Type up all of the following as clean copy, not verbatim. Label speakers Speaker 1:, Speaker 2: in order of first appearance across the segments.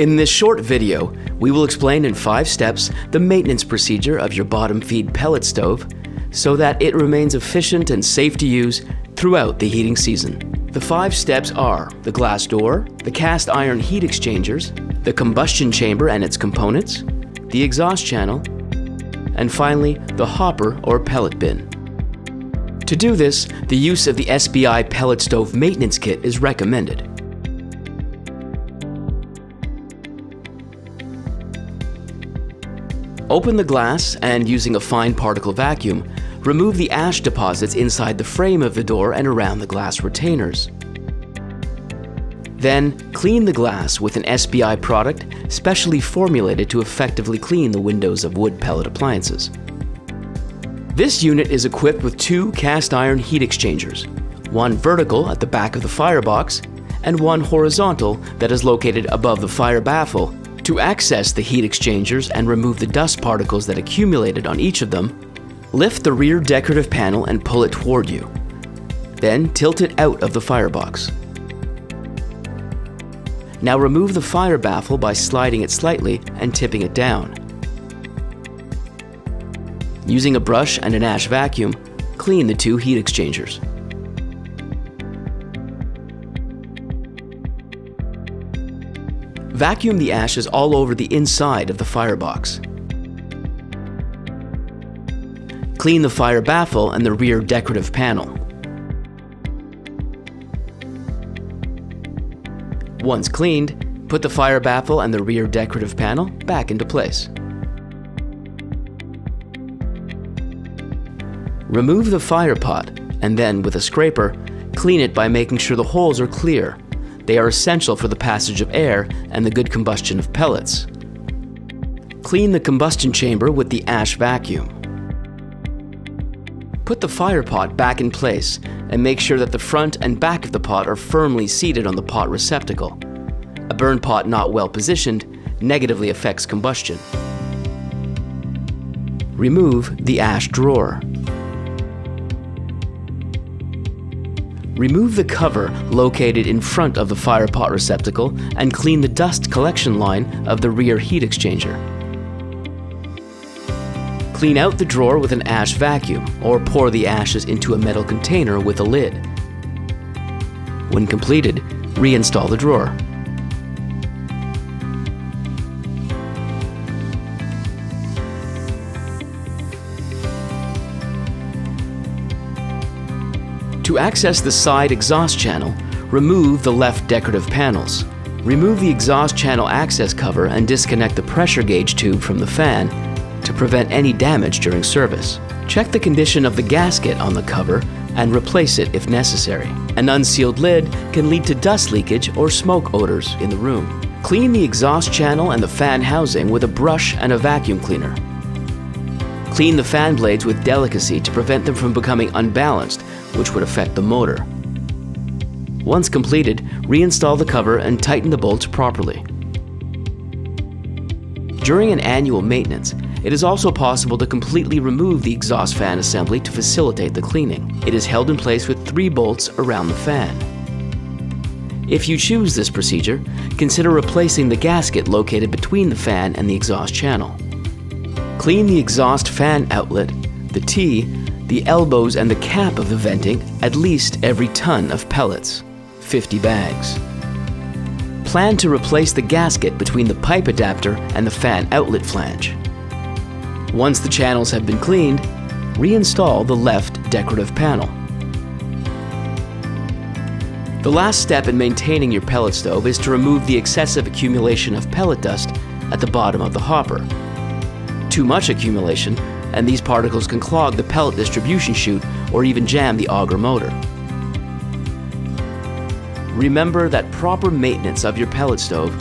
Speaker 1: In this short video, we will explain in 5 steps the maintenance procedure of your bottom feed pellet stove so that it remains efficient and safe to use throughout the heating season. The 5 steps are the glass door, the cast iron heat exchangers, the combustion chamber and its components, the exhaust channel, and finally the hopper or pellet bin. To do this, the use of the SBI Pellet Stove Maintenance Kit is recommended. Open the glass and, using a fine particle vacuum, remove the ash deposits inside the frame of the door and around the glass retainers. Then, clean the glass with an SBI product specially formulated to effectively clean the windows of wood pellet appliances. This unit is equipped with 2 cast iron heat exchangers, one vertical at the back of the firebox and one horizontal that is located above the fire baffle. To access the heat exchangers and remove the dust particles that accumulated on each of them, lift the rear decorative panel and pull it toward you. Then tilt it out of the firebox. Now remove the fire baffle by sliding it slightly and tipping it down. Using a brush and an ash vacuum, clean the 2 heat exchangers. Vacuum the ashes all over the inside of the firebox. Clean the fire baffle and the rear decorative panel. Once cleaned, put the fire baffle and the rear decorative panel back into place. Remove the fire pot and then, with a scraper, clean it by making sure the holes are clear. They are essential for the passage of air and the good combustion of pellets. Clean the combustion chamber with the ash vacuum. Put the fire pot back in place and make sure that the front and back of the pot are firmly seated on the pot receptacle. A burn pot not well positioned negatively affects combustion. Remove the ash drawer. Remove the cover located in front of the fire pot receptacle and clean the dust collection line of the rear heat exchanger. Clean out the drawer with an ash vacuum or pour the ashes into a metal container with a lid. When completed, reinstall the drawer. To access the side exhaust channel, remove the left decorative panels. Remove the exhaust channel access cover and disconnect the pressure gauge tube from the fan to prevent any damage during service. Check the condition of the gasket on the cover and replace it if necessary. An unsealed lid can lead to dust leakage or smoke odors in the room. Clean the exhaust channel and the fan housing with a brush and a vacuum cleaner. Clean the fan blades with delicacy to prevent them from becoming unbalanced, which would affect the motor. Once completed, reinstall the cover and tighten the bolts properly. During an annual maintenance, it is also possible to completely remove the exhaust fan assembly to facilitate the cleaning. It is held in place with 3 bolts around the fan. If you choose this procedure, consider replacing the gasket located between the fan and the exhaust channel. Clean the exhaust fan outlet, the T, the elbows and the cap of the venting at least every ton of pellets, 50 bags. Plan to replace the gasket between the pipe adapter and the fan outlet flange. Once the channels have been cleaned, reinstall the left decorative panel. The last step in maintaining your pellet stove is to remove the excessive accumulation of pellet dust at the bottom of the hopper. Too much accumulation, and these particles can clog the pellet distribution chute or even jam the auger motor. Remember that proper maintenance of your pellet stove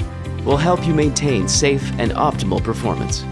Speaker 1: will help you maintain safe and optimal performance.